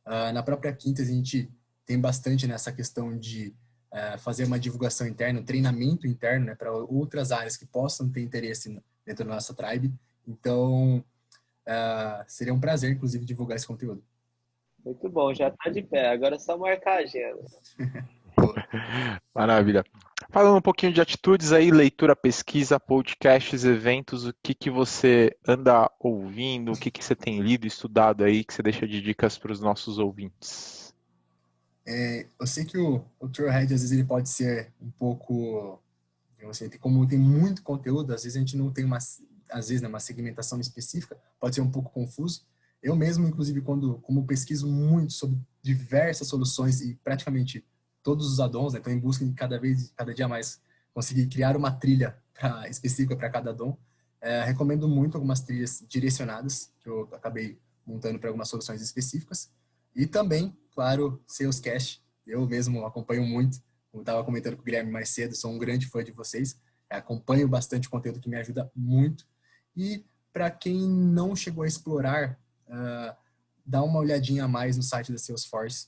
na própria Quintas a gente tem bastante nessa questão de fazer uma divulgação interna, um treinamento interno, né? Para outras áreas que possam ter interesse dentro da nossa tribe. Então, seria um prazer, inclusive, divulgar esse conteúdo. Muito bom, já tá de pé. Agora é só marcar a agenda. Boa. Maravilha. Falando um pouquinho de atitudes aí, leitura, pesquisa, podcasts, eventos, o que que você anda ouvindo, o que que você tem lido, estudado aí, que você deixa de dicas para os nossos ouvintes? Eu sei que o Trailhead, às vezes, ele pode ser um pouco, digamos assim, como tem muito conteúdo, às vezes a gente não tem às vezes, né, uma segmentação específica, pode ser um pouco confuso. Eu mesmo, inclusive, como pesquiso muito sobre diversas soluções e praticamente todos os add-ons, né, estou em busca de cada dia mais conseguir criar uma trilha específica para cada dom. Recomendo muito algumas trilhas direcionadas, que eu acabei montando para algumas soluções específicas. E também, claro, Salescast. Eu mesmo acompanho muito. Como estava comentando com o Guilherme mais cedo, sou um grande fã de vocês. Acompanho bastante conteúdo que me ajuda muito. E para quem não chegou a explorar, dá uma olhadinha a mais no site da Salesforce,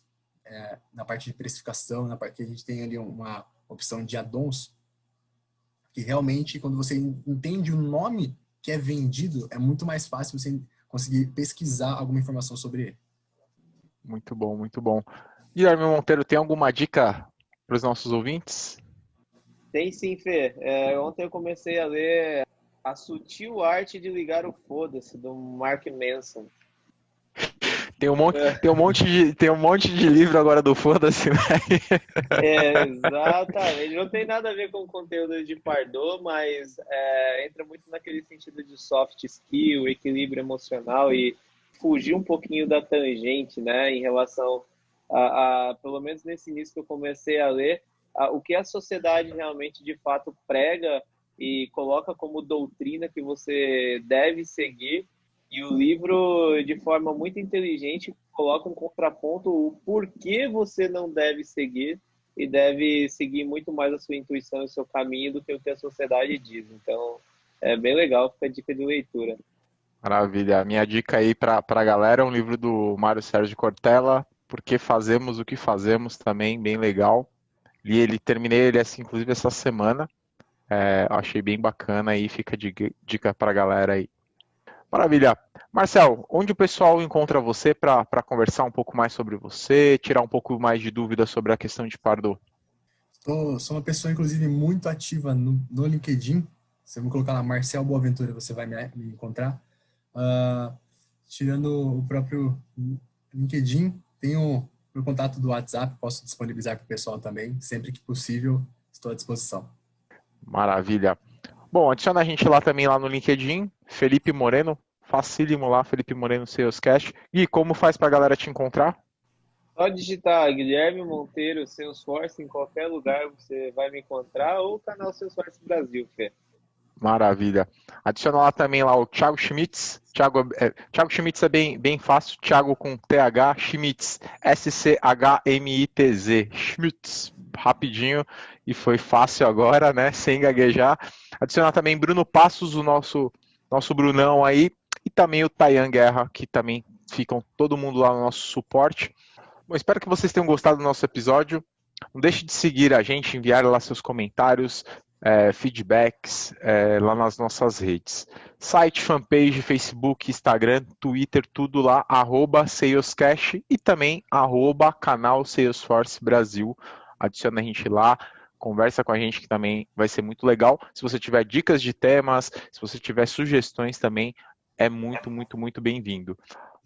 na parte de precificação, na parte que a gente tem ali uma opção de add-ons, que realmente, quando você entende o nome que é vendido, é muito mais fácil você conseguir pesquisar alguma informação sobre ele. Muito bom, muito bom. Guilherme Monteiro, tem alguma dica para os nossos ouvintes? Tem sim, Fê. Ontem eu comecei a ler A Sutil Arte de Ligar o Foda-se, do Mark Manson. Tem um monte de livro agora do Foda-se, né? Exatamente. Não tem nada a ver com o conteúdo de Pardot, mas entra muito naquele sentido de soft skill, equilíbrio emocional e fugir um pouquinho da tangente, né, em relação pelo menos nesse início que eu comecei a ler, o que a sociedade realmente de fato prega e coloca como doutrina que você deve seguir. E o livro, de forma muito inteligente, coloca um contraponto o porquê você não deve seguir e deve seguir muito mais a sua intuição e o seu caminho do que o que a sociedade diz. Então, é bem legal, fica a dica de leitura. Maravilha. A minha dica aí para a galera é um livro do Mário Sérgio Cortella, Por que Fazemos o que Fazemos, também, bem legal. Terminei ele assim, inclusive essa semana. Achei bem bacana e fica de dica para a galera aí. Maravilha. Marcel, onde o pessoal encontra você para conversar um pouco mais sobre você, tirar um pouco mais de dúvidas sobre a questão de Pardot? Sou uma pessoa, inclusive, muito ativa no LinkedIn. Se eu me colocar lá, Marcel Boaventura, você vai me encontrar. Tirando o próprio LinkedIn, tenho meu contato do WhatsApp, posso disponibilizar para o pessoal também. Sempre que possível, estou à disposição. Maravilha. Bom, adiciona a gente lá também lá no LinkedIn, Felipe Moreno, facílimo lá, Felipe Moreno Salescast. E como faz para a galera te encontrar? Só digitar Guilherme Monteiro Salesforce, em qualquer lugar você vai me encontrar, ou o canal Salesforce Brasil, Fê. Maravilha. Adiciona lá também lá o Thiago Schmitz. Thiago Schmitz é bem fácil. Thiago com TH, Schmitz, SCHMITZ. Schmitz, rapidinho e foi fácil agora, né? Sem gaguejar. Adicionar também Bruno Passos, o nosso Brunão aí. E também o Tayan Guerra, que também ficam todo mundo lá no nosso suporte. Bom, espero que vocês tenham gostado do nosso episódio. Não deixe de seguir a gente, enviar lá seus comentários, feedbacks lá nas nossas redes. Site, fanpage, Facebook, Instagram, Twitter, tudo lá, @Salescast e também @canal Salesforce Brasil. Adiciona a gente lá, conversa com a gente que também vai ser muito legal. Se você tiver dicas de temas, se você tiver sugestões também, é muito, muito, muito bem-vindo.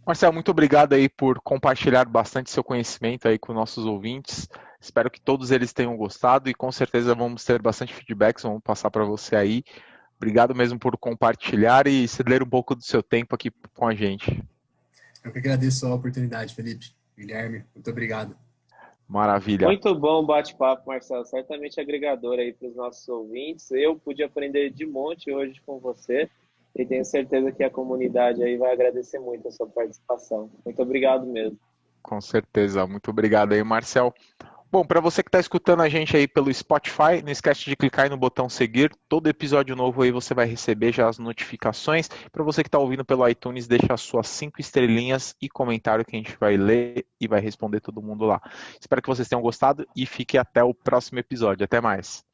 Marcel, muito obrigado aí por compartilhar bastante seu conhecimento aí com nossos ouvintes. Espero que todos eles tenham gostado e com certeza vamos ter bastante feedbacks, vamos passar para você aí. Obrigado mesmo por compartilhar e ceder um pouco do seu tempo aqui com a gente. Eu que agradeço a oportunidade, Felipe. Guilherme, muito obrigado. Maravilha. Muito bom o bate-papo, Marcelo. Certamente agregador aí para os nossos ouvintes. Eu pude aprender de monte hoje com você e tenho certeza que a comunidade aí vai agradecer muito a sua participação. Muito obrigado mesmo. Com certeza. Muito obrigado aí, Marcel. Bom, para você que está escutando a gente aí pelo Spotify, não esquece de clicar aí no botão seguir. Todo episódio novo aí você vai receber já as notificações. Para você que está ouvindo pelo iTunes, deixa as suas 5 estrelinhas e comentário que a gente vai ler e vai responder todo mundo lá. Espero que vocês tenham gostado e fique até o próximo episódio. Até mais.